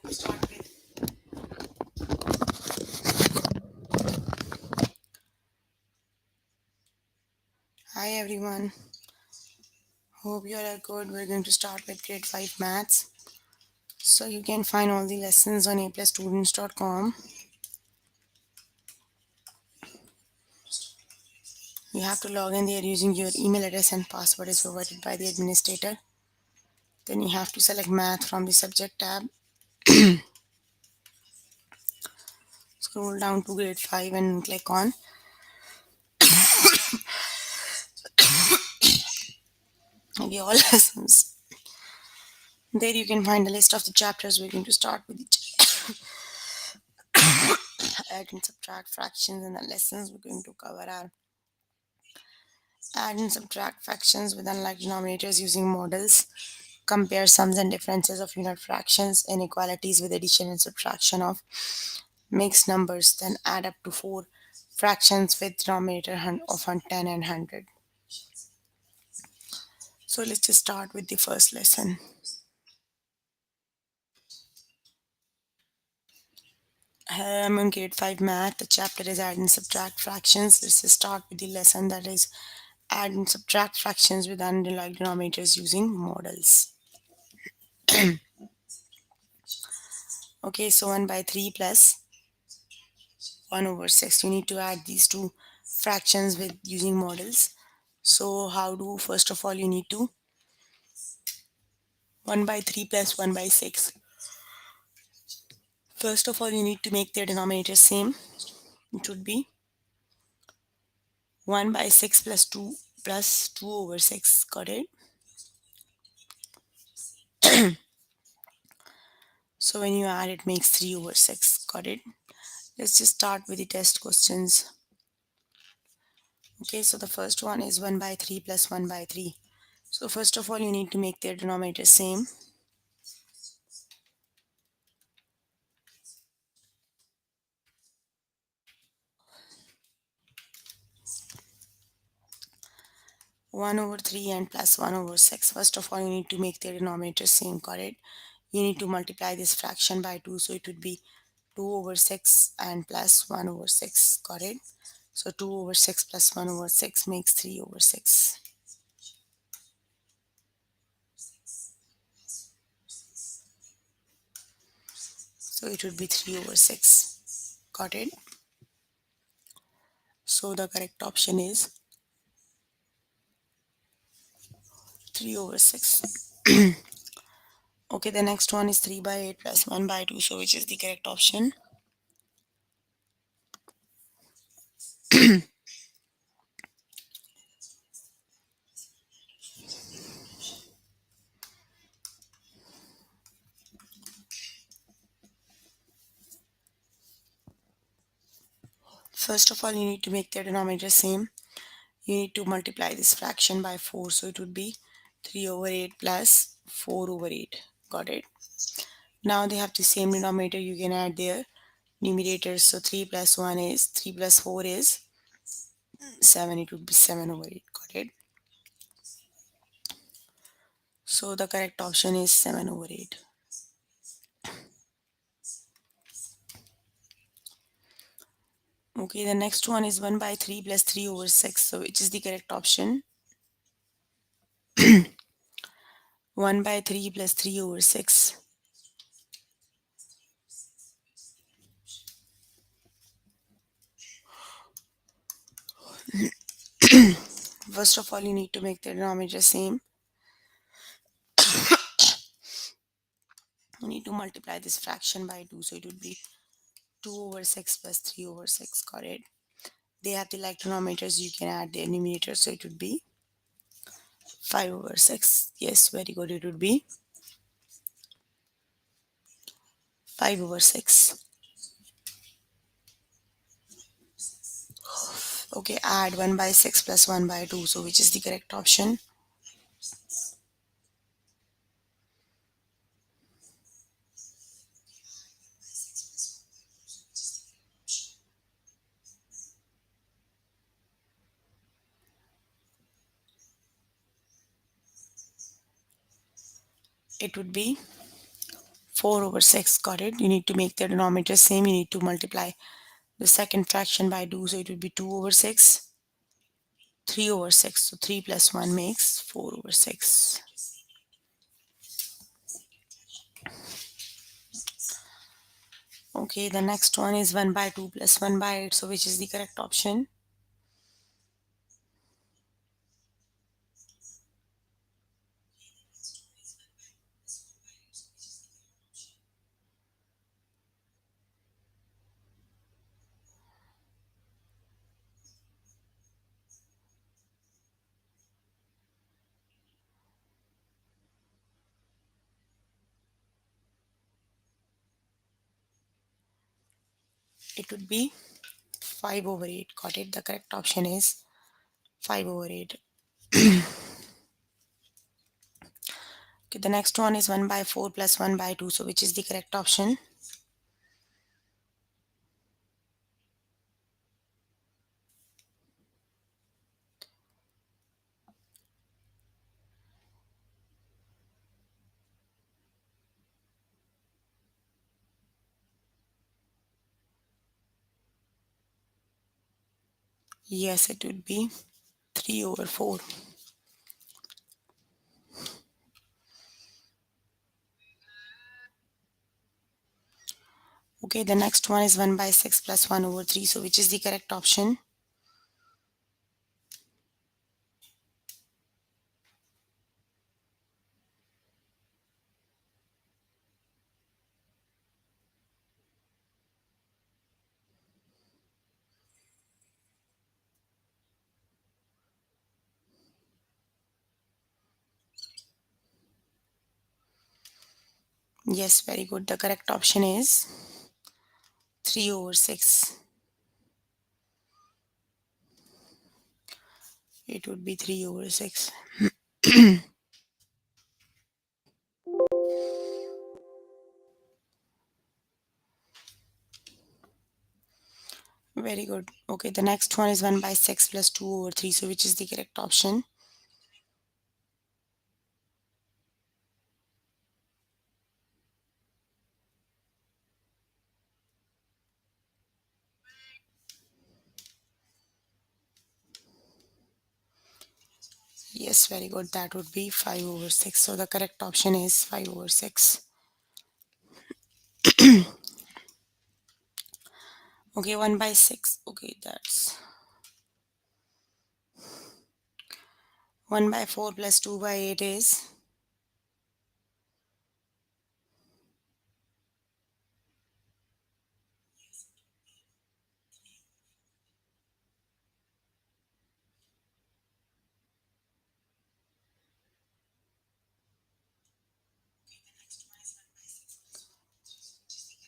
Start with. Hi everyone. Hope you all are good. We're going to start with grade 5 maths. So you can find all the lessons on aplusstudents.com. You have to log in there using your email address and password is provided by the administrator. Then you have to select math from the subject tab. Scroll down to grade 5 and click on the all lessons. There you can find a list of the chapters. We're going to start with the add and subtract fractions, and the lessons we're going to cover are add and subtract fractions with unlike denominators using models, compare sums and differences of unit fractions, inequalities with addition and subtraction of mixed numbers, then add up to 4 fractions with denominator of 10 and 100. So let's just start with the first lesson. Here I'm in grade 5 math. The chapter is add and subtract fractions. Let's just start with the lesson that is add and subtract fractions with unlike denominators using models. Okay, so 1 by 3 plus 1 over 6. You need to add these two fractions with using models. So how do, first of all, you need to 1 by 3 plus 1 by 6. First of all, you need to make their denominators same. It would be 1 by 6 plus 2 over 6. Got it? So when you add, it makes 3 over 6. Got it? Let's just start with the test questions. Okay, so the first one is 1 by 3 plus 1 by 3. So first of all, you need to make their denominators same. 1 over 3 and plus 1 over 6. First of all, you need to make their denominators same, correct? You need to multiply this fraction by 2, so it would be 2 over 6 and plus 1 over 6, correct? So 2 over 6 plus 1 over 6 makes 3 over 6. So it would be 3 over 6. Got it? So the correct option is 3 over 6. Okay, the next one is 3 by 8 plus 1 by 2. So which is the correct option? First of all, you need to make their denominator same. You need to multiply this fraction by 4. So it would be 3 over 8 plus 4 over 8. Got it? Now they have the same denominator. You can add their numerators. So 3 plus 1 is 3 plus 4 is 7. It would be 7 over 8. Got it? So the correct option is 7 over 8. Okay, the next one is 1 by 3 plus 3 over 6. So which is the correct option? 1 by 3 plus 3 over 6. First of all, you need to make the denominator same. You need to multiply this fraction by 2. So it would be 2 over 6 plus 3 over 6. Got it? They have the like denominators. You can add their numerators. So it would be 5 over 6. Yes, very good. It would be 5 over 6. Okay, add 1 by 6 plus 1 by 2. So which is the correct option? It would be 4 over 6. Got it? You need to make the denominator same. You need to multiply the second fraction by 2. So it would be 2 over 6, 3 over 6. So 3 plus 1 makes 4 over 6. Okay, the next one is 1 by 2 plus 1 by 8. So which is the correct option? It would be 5 over 8. Got it? The correct option is 5 over 8. Okay, the next one is 1 by 4 plus 1 by 2. So which is the correct option? Yes, it would be 3 over 4. Okay, the next one is 1 by 6 plus 1 over 3. So which is the correct option? Yes, very good. The correct option is 3 over 6. It would be 3 over 6. Very good. Okay, the next one is 1 by 6 plus 2 over 3. So which is the correct option? Yes, very good. That would be 5 over 6. So the correct option is 5 over 6. Okay, 1 by 6. Okay, that's 1 by 4 plus 2 by 8 is,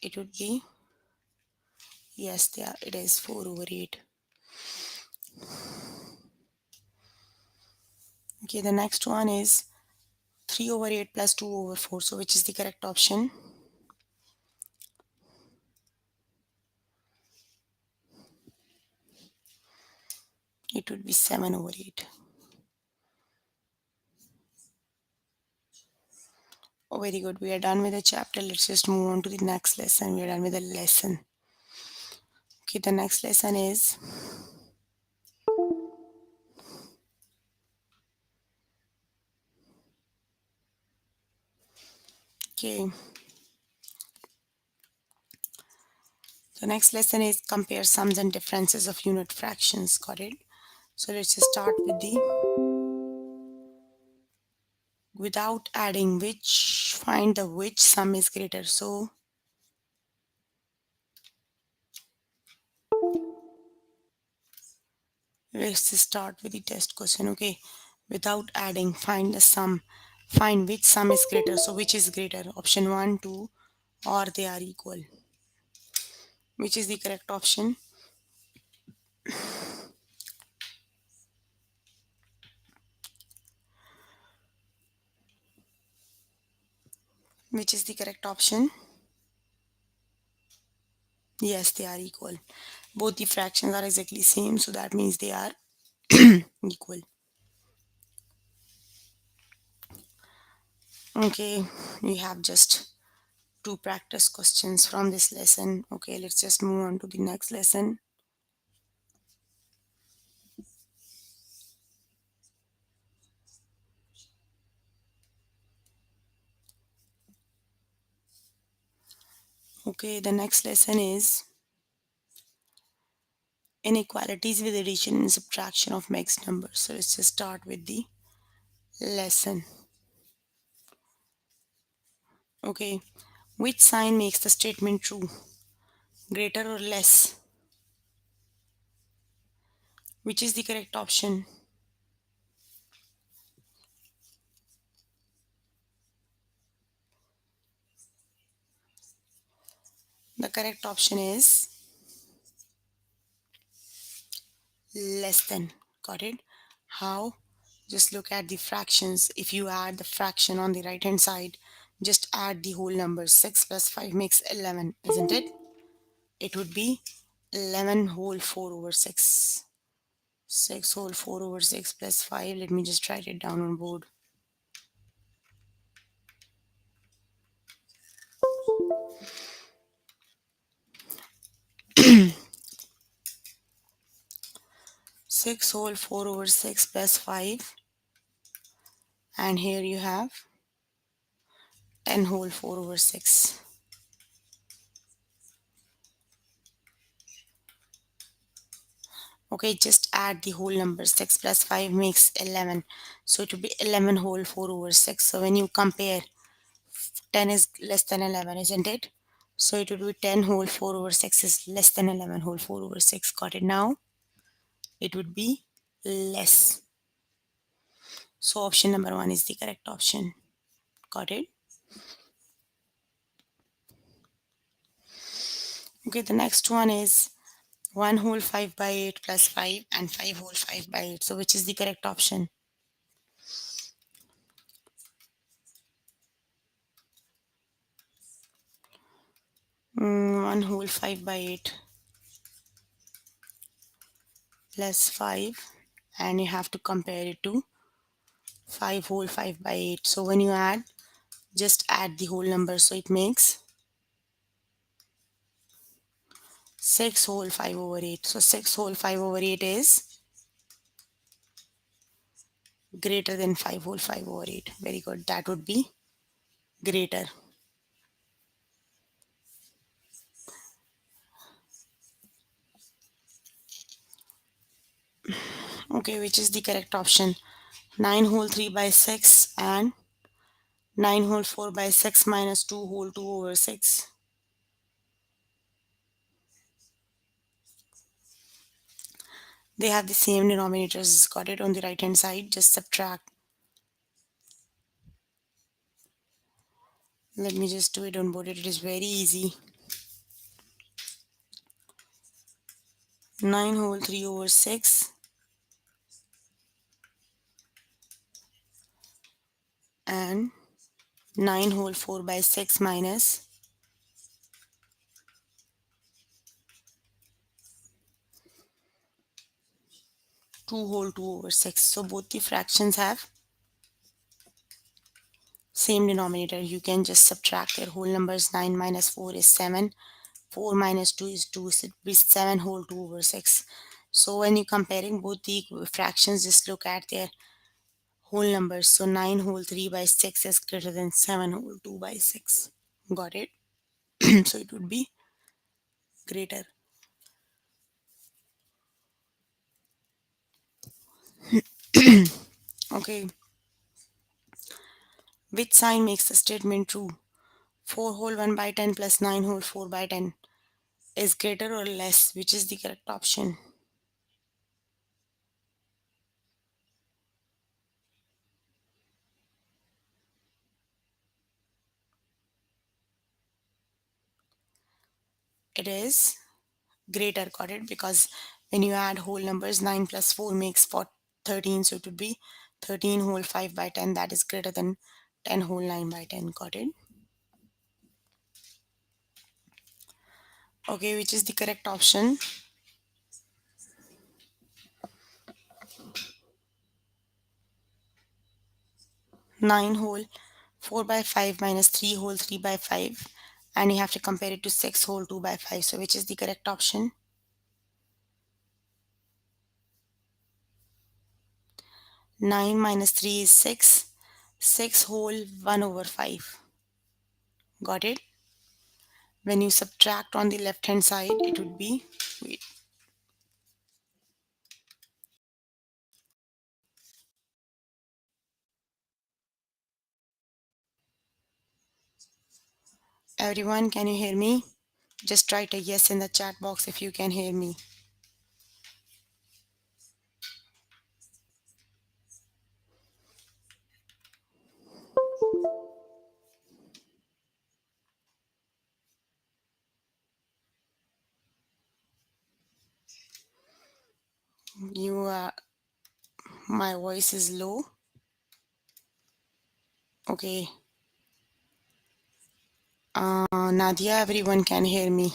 it would be, yes, there it is 4 over 8. Okay, the next one is 3 over 8 plus 2 over 4. So which is the correct option? It would be 7 over 8. Oh, very good. We are done with the chapter. Let's just move on to the next lesson. We are done with the lesson. Okay, the next lesson is, okay, the next lesson is compare sums and differences of unit fractions. Got it? So let's just start with the without adding which, find the which sum is greater. So let's just start with the test question. Okay, without adding, find the sum, find which sum is greater. So which is greater? Option 1, 2, or they are equal. Which is the correct option? Which is the correct option? Yes, they are equal. Both the fractions are exactly same, so that means they are equal. Okay, we have just two practice questions from this lesson. Okay, let's just move on to the next lesson. Okay, the next lesson is inequalities with addition and subtraction of mixed numbers. So let's just start with the lesson. Okay, which sign makes the statement true? Greater or less? Which is the correct option? The correct option is less than. Got it? How? Just look at the fractions. If you add the fraction on the right hand side, just add the whole numbers. 6 plus 5 makes 11, isn't it? It would be 11 whole 4 over 6. 6 whole 4 over 6 plus 5. Let me just write it down on board. 6 whole 4 over 6 plus 5. And here you have 10 whole 4 over 6. Okay, just add the whole numbers. 6 plus 5 makes 11. So it will be 11 whole 4 over 6. So when you compare, 10 is less than 11, isn't it? So it would be 10 whole 4 over 6 is less than 11 whole 4 over 6. Got it now? It would be less. So option number 1 is the correct option. Got it? Okay, the next one is 1 whole 5 by 8 plus 5 and 5 whole 5 by 8. So which is the correct option? 1 whole 5 by 8 plus 5, and you have to compare it to 5 whole 5 by 8. So when you add, just add the whole number. So it makes 6 whole 5 over 8. So 6 whole 5 over 8 is greater than 5 whole 5 over 8. Very good. That would be greater. Okay, which is the correct option? 9 whole 3 by 6 and 9 whole 4 by 6 minus 2 whole 2 over 6. They have the same denominators. Got it? On the right hand side, just subtract. Let me just do it on board. It is very easy. 9 whole 3 over 6 and 9 whole 4 by 6 minus 2 whole 2 over 6. So both the fractions have same denominator. You can just subtract their whole numbers. 9 minus 4 is 7. 4 minus 2 is 2. So it will be 7 whole 2 over 6. So when you're comparing both the fractions, just look at their whole numbers. So 9 whole 3 by 6 is greater than 7 whole 2 by 6. Got it? So it would be greater. Okay. Which sign makes the statement true? 4 whole 1 by 10 plus 9 whole 4 by 10 is greater or less? Which is the correct option? It is greater. Got it? Because when you add whole numbers, 9 plus 4 makes 13. So it would be 13 whole 5 by 10. That is greater than 10 whole 9 by 10. Got it? Okay, which is the correct option? 9 whole 4 by 5 minus 3 whole 3 by 5 and you have to compare it to 6 whole 2 by 5. So which is the correct option? 9 minus 3 is 6. 6 whole 1 over 5. Got it? When you subtract on the left hand side, it would be, wait, everyone, can you hear me? Just write a yes in the chat box if you can hear me. You, my voice is low. Okay. Nadia, everyone can hear me.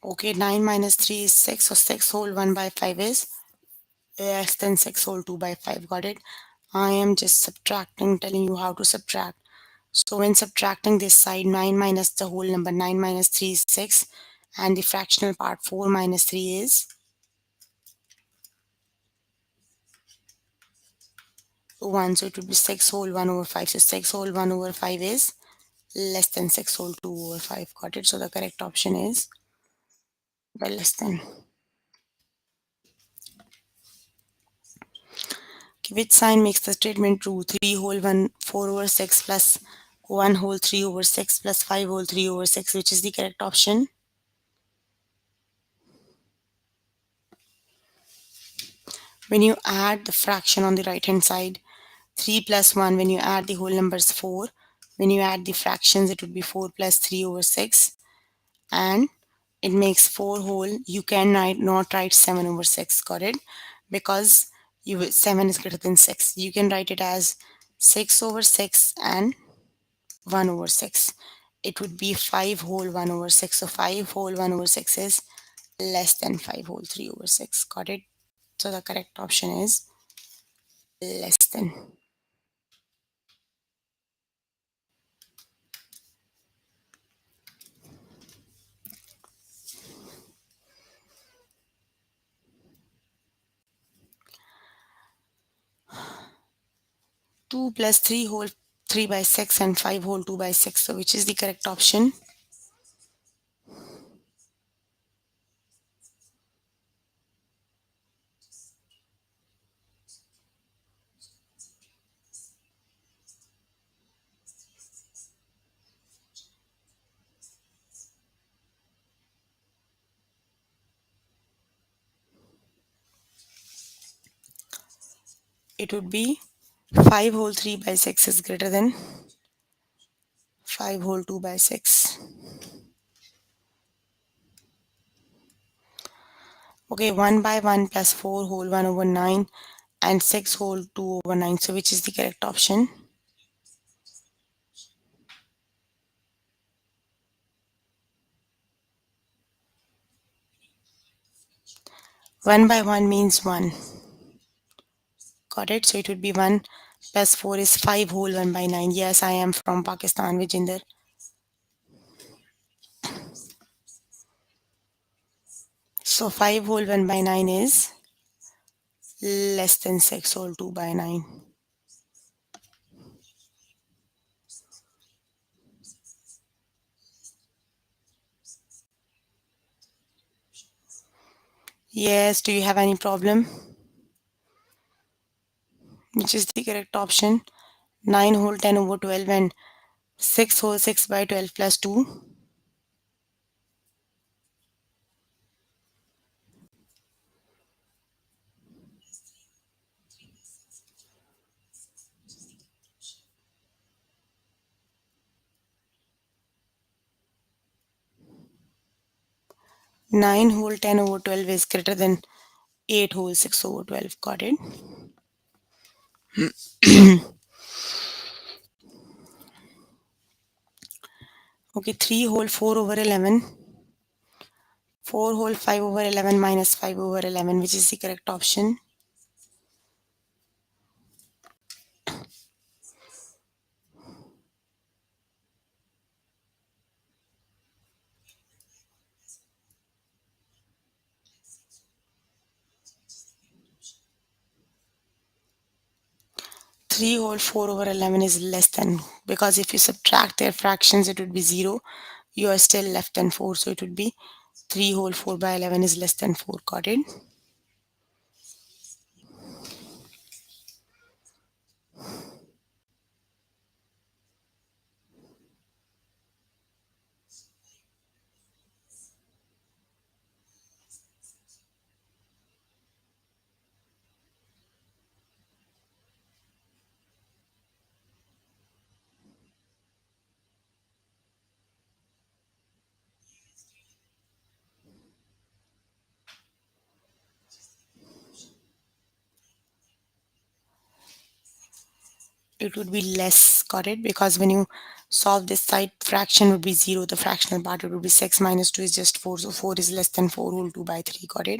Okay, 9 minus 3 is 6, so 6 whole 1 by 5 is less than 6 whole 2 by 5. Got it? I am just subtracting, telling you how to subtract. So when subtracting this side, 9 minus the whole number, 9 minus 3 is 6, and the fractional part 4 minus 3 is 1. So it would be 6 whole 1 over 5. So 6 whole 1 over 5 is less than 6 whole 2 over 5. Got it? So the correct option is well less than. Okay, which sign makes the statement true? 3 whole 1 4 over 6 plus 1 whole 3 over 6 plus 5 whole 3 over 6, which is the correct option? When you add the fraction on the right hand side, 3 plus 1, when you add the whole numbers 4. When you add the fractions, it would be 4 plus 3 over 6. And it makes 4 whole. You can not write 7 over 6. Got it? Because 7 is greater than 6. You can write it as 6 over 6 and 1 over 6. It would be 5 whole 1 over 6. So 5 whole 1 over 6 is less than 5 whole 3 over 6. Got it? So the correct option is less than. 2 plus 3 whole 3 by 6 and 5 whole 2 by 6. So which is the correct option? It would be 5 whole 3 by 6 is greater than 5 whole 2 by 6. Okay, 1 by 1 plus 4 whole 1 over 9 and 6 whole 2 over 9. So which is the correct option? 1 by 1 means 1. Got it? So it would be 1 plus 4 is 5 whole 1 by 9. Yes, I am from Pakistan, Vijinder. So 5 whole 1 by 9 is less than 6 whole 2 by 9. Yes, do you have any problem? Which is the correct option? 9 whole 10 over 12 and 6 whole 6 by 12 plus 2. 9 whole 10 over 12 is greater than 8 whole 6 over 12. Got it? Okay, 3 whole 4 over 11. 4 whole 5 over 11 minus 5 over 11, which is the correct option. Three whole 4 over 11 is less than, because if you subtract their fractions, it would be 0. You are still less than 4, so it would be 3 whole 4 by 11 is less than 4. Got it? It would be less. Got it? Because when you solve this side, fraction would be 0. The fractional part, it would be 6 minus 2 is just 4. So 4 is less than 4 whole 2 by 3. Got it?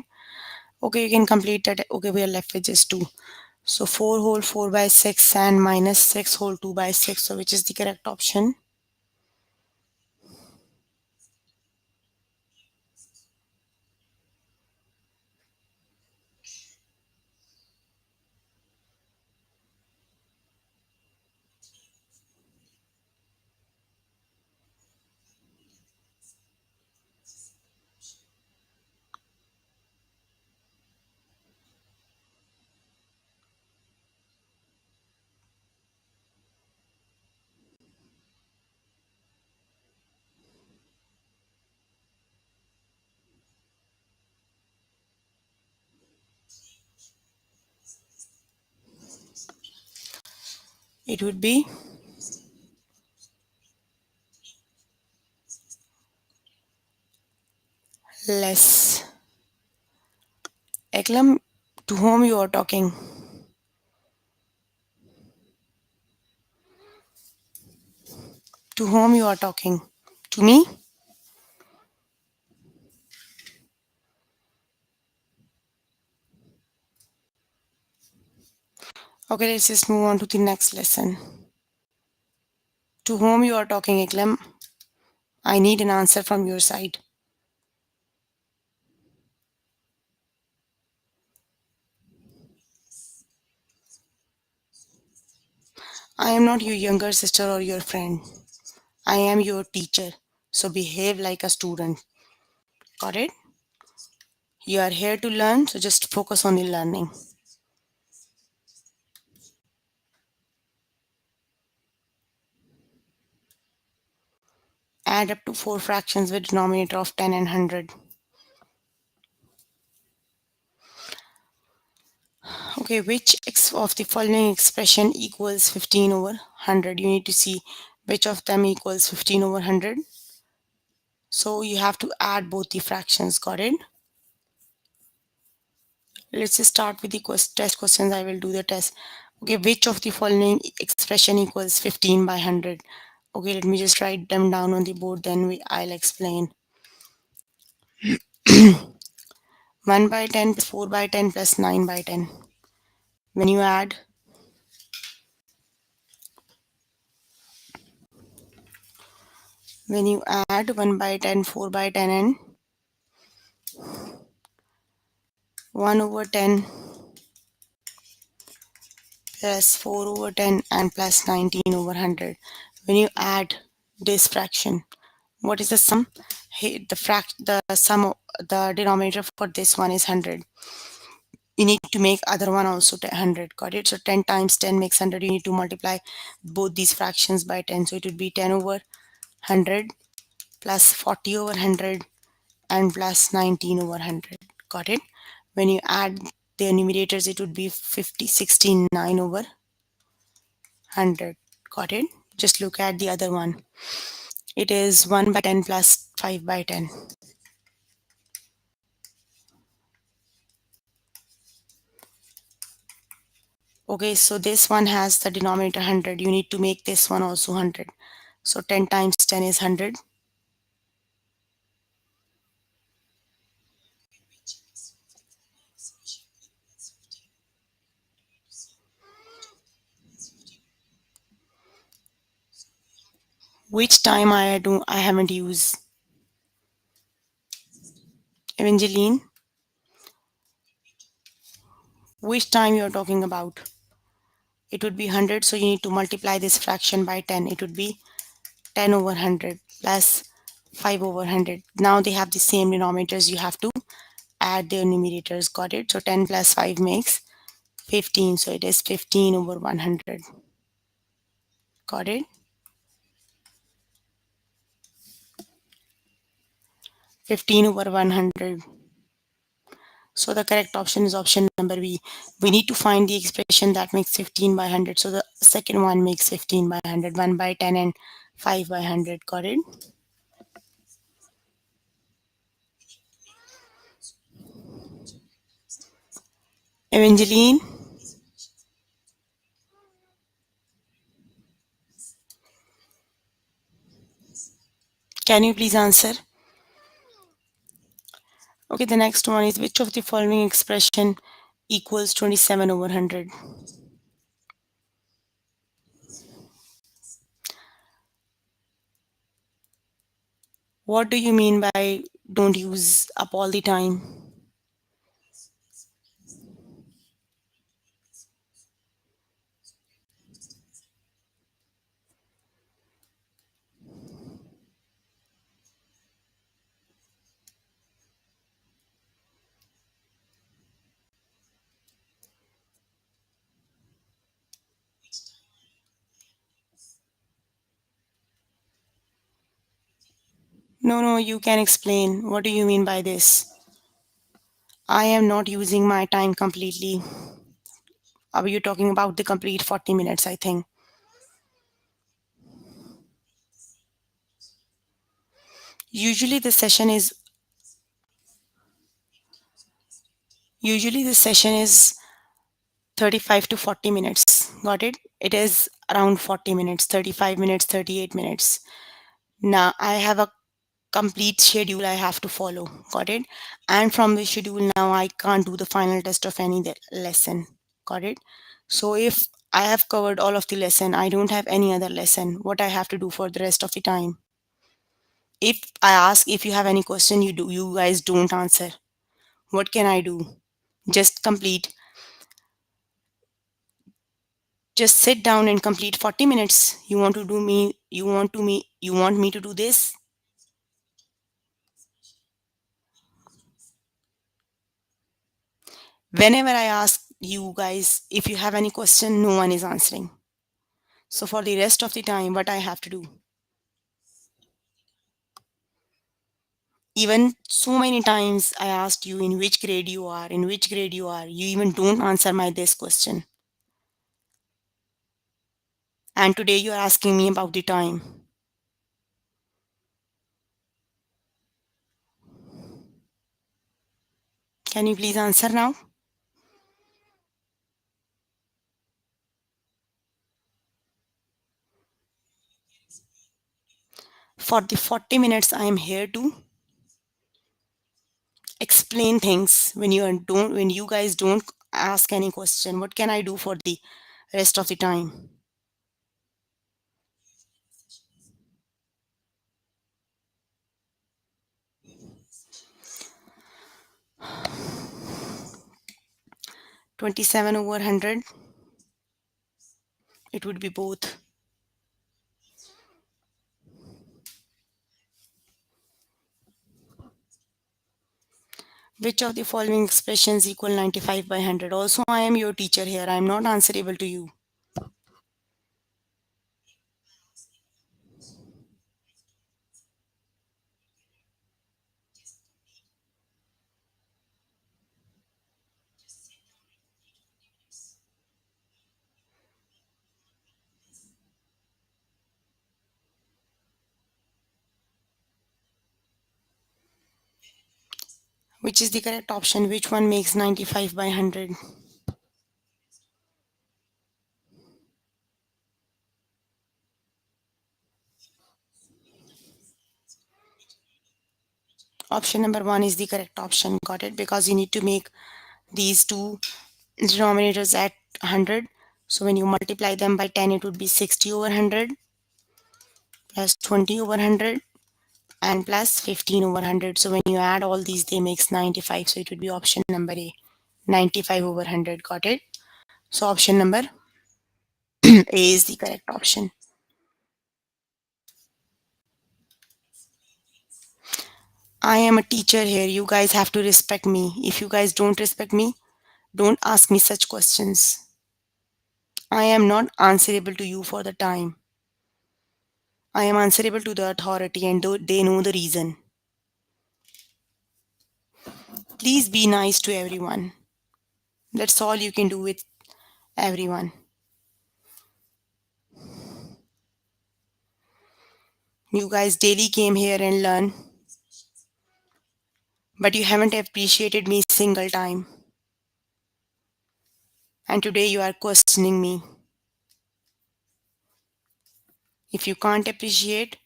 Okay, you can complete that. Okay, we are left with just 2. So 4 whole 4 by 6 and minus 6 whole 2 by 6. So which is the correct option? It would be less. Eklam, to whom you are talking? To whom you are talking? To me? Okay, let's just move on to the next lesson. To whom you are talking, Eklam? I need an answer from your side. I am not your younger sister or your friend. I am your teacher. So behave like a student. Got it? You are here to learn, so just focus on the learning. Add up to 4 fractions with denominator of 10 and 100. Okay, which of the following expression equals 15 over 100? You need to see which of them equals 15 over 100. So you have to add both the fractions. Got it? Let's just start with the test questions. I will do the test. Okay, which of the following expression equals 15 by 100? Okay, let me just write them down on the board, then I'll explain. 1 by 10 plus 4 by 10 plus 9 by 10. When you add, when you add 1 by 10, 4 by 10 and 1 over 10 plus 4 over 10 and plus 19 over 100. When you add this fraction, what is the sum? Hey, the sum of the denominator for this one is 100. You need to make other one also 100. Got it? So 10 times 10 makes 100. You need to multiply both these fractions by 10. So it would be 10 over 100 plus 40 over 100 and plus 19 over 100. Got it? When you add the numerators, it would be 69 over 100. Got it? Just look at the other one. It is 1 by 10 plus 5 by 10. Okay, so this one has the denominator 100. You need to make this one also 100. So 10 times 10 is 100. Which time I haven't used? Evangeline, which time you're talking about? It would be 100, so you need to multiply this fraction by 10. It would be 10 over 100 plus 5 over 100. Now they have the same denominators. You have to add their numerators. Got it? So 10 plus 5 makes 15. So it is 15 over 100. Got it? 15 over 100. So the correct option is option number B. We need to find the expression that makes 15 by 100. So the second one makes 15 by 100, 1 by 10 and 5 by 100. Got it? Evangeline, can you please answer? Okay, the next one is which of the following expression equals 27 over 100? What do you mean by don't use up all the time? No, no, you can explain. What do you mean by this? I am not using my time completely. Are you talking about the complete 40 minutes, I think? Usually the session is usually the session is 35 to 40 minutes. Got it? It is around 40 minutes, 35 minutes, 38 minutes. Now I have a complete schedule I have to follow. Got it? And from the schedule now I can't do the final test of any lesson. Got it? So if I have covered all of the lesson, I don't have any other lesson. What I have to do for the rest of the time? If I ask if you have any question, you guys don't answer. What can I do? Just complete. Just sit down and complete 40 minutes. You want to do me, you want me to do this? Whenever I ask you guys if you have any question, no one is answering. So for the rest of the time, what I have to do? Even so many times I asked you in which grade you are, in which grade you are. You even don't answer my this question. And today you are asking me about the time. Can you please answer now? For the 40 minutes I am here to explain things. When you guys don't ask any question, what can I do for the rest of the time? 27 over 100, it would be both. Which of the following expressions equal 95 by 100? Also, I am your teacher here. I am not answerable to you. Which is the correct option? Which one makes 95 by 100? Option number 1 is the correct option. Got it? Because you need to make these two denominators at 100. So when you multiply them by 10, it would be 60 over 100 plus 20 over 100 and plus 15 over 100. So when you add all these, they makes 95. So it would be option number A, 95 over 100. Got it? So option number A is the correct option. I am a teacher here. You guys have to respect me. If you guys don't respect me, don't ask me such questions. I am not answerable to you for the time. I am answerable to the authority and they know the reason. Please be nice to everyone. That's all you can do with everyone. You guys daily came here and learn, but you haven't appreciated me single time. And today you are questioning me. If you can't appreciate,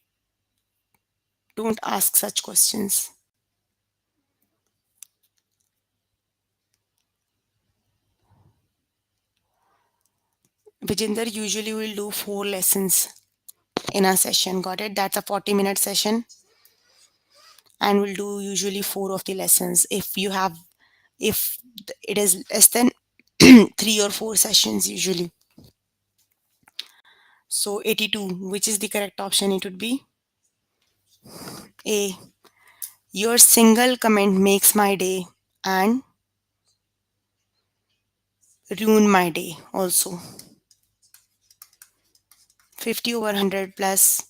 don't ask such questions. Vijinder usually will do 4 lessons in a session. Got it? That's a 40-minute session. And we'll do usually 4 of the lessons. If it is less than 3 or 4 sessions usually. So 82, which is the correct option? It would be A. Your single comment makes my day and ruin my day also. 50 over 100 plus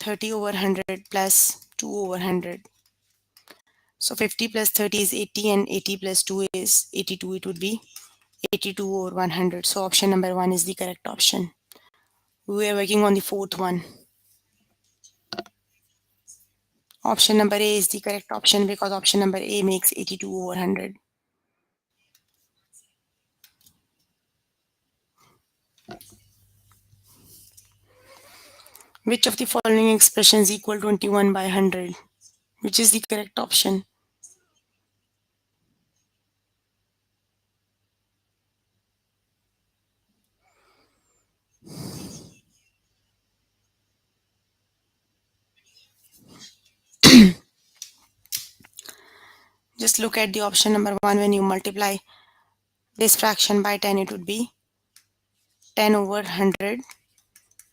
30 over 100 plus 2 over 100. So 50 plus 30 is 80 and 80 plus 2 is 82. It would be 82 over 100. So option number 1 is the correct option. We are working on the fourth one. Option number A is the correct option because option number A makes 82 over 100. Which of the following expressions equal 21 by 100? Which is the correct option? Just look at the option number 1. When you multiply this fraction by 10, it would be 10 over 100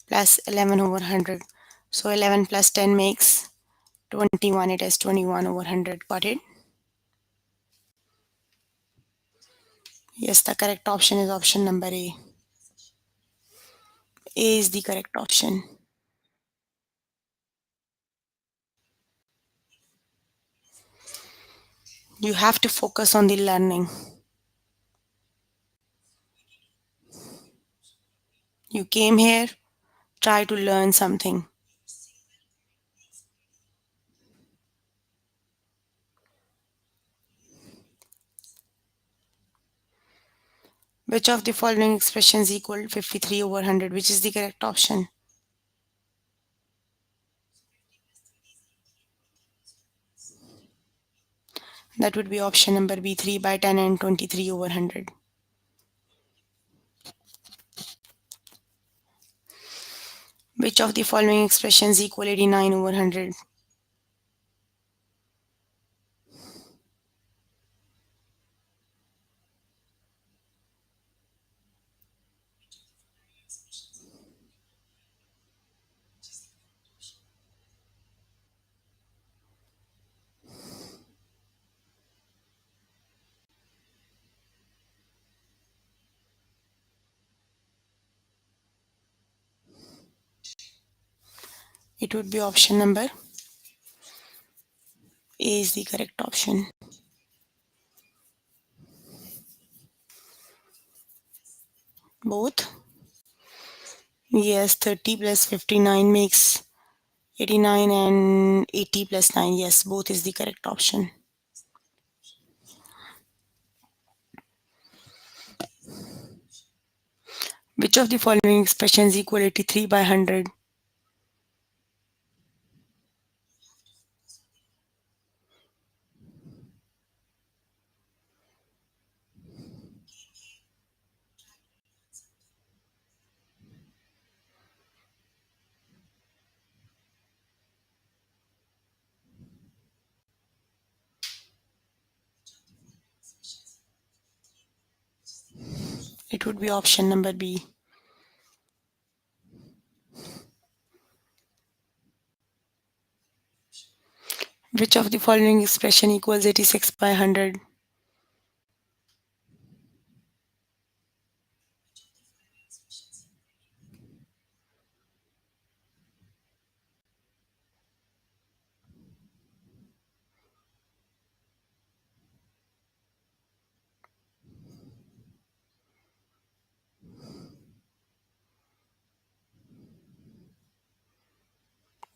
plus 11 over 100. So 11 plus 10 makes 21. It is 21 over 100. Got it? Yes, the correct option is option number A. A is the correct option. You have to focus on the learning. You came here, try to learn something. Which of the following expressions equal 53 over 100? Which is the correct option? That would be option number B, 3 by 10 and 23 over 100. Which of the following expressions equal 89 over 100? It would be option number A is the correct option. Both? Yes, 30 plus 59 makes 89 and 80 plus 9. Yes, both is the correct option. Which of the following expressions equal 83 by 100? It would be option number B. Which of the following expression equals 86 by 100?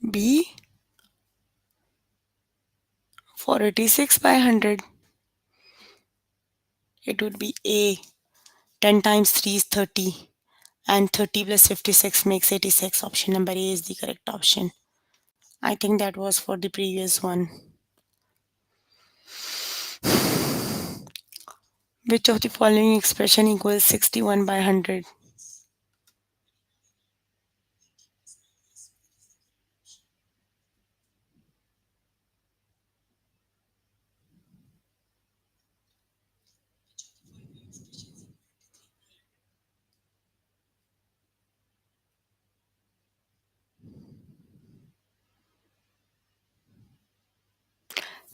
B for 86 by 100. It would be A. 10 times 3 is 30 and 30 plus 56 makes 86. Option number A is the correct option. I think that was for the previous one. Which of the following expression equals 61 by 100?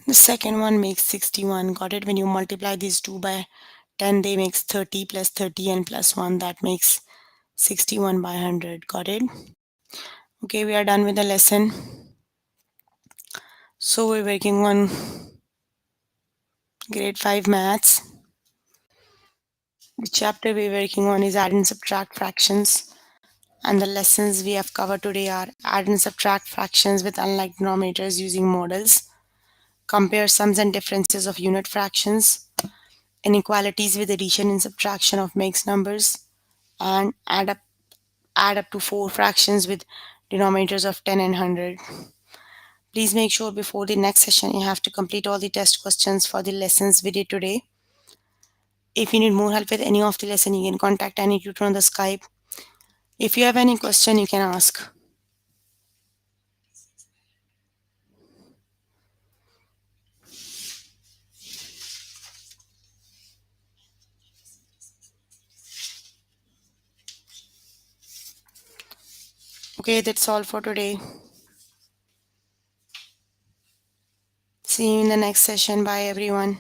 The second one makes 61. Got it? When you multiply these two by 10, they makes 30 plus 30 and plus 1. That makes 61 by 100. Got it? Okay, we are done with the lesson. So we're working on grade 5 maths. The chapter we're working on is add and subtract fractions. And the lessons we have covered today are add and subtract fractions with unlike denominators using models, compare sums and differences of unit fractions, inequalities with addition and subtraction of mixed numbers, and add up to 4 fractions with denominators of 10 and 100. Please make sure before the next session you have to complete all the test questions for the lessons we did today. If you need more help with any of the lesson, you can contact any tutor on the Skype. If you have any question, you can ask. Okay, that's all for today. See you in the next session. Bye, everyone.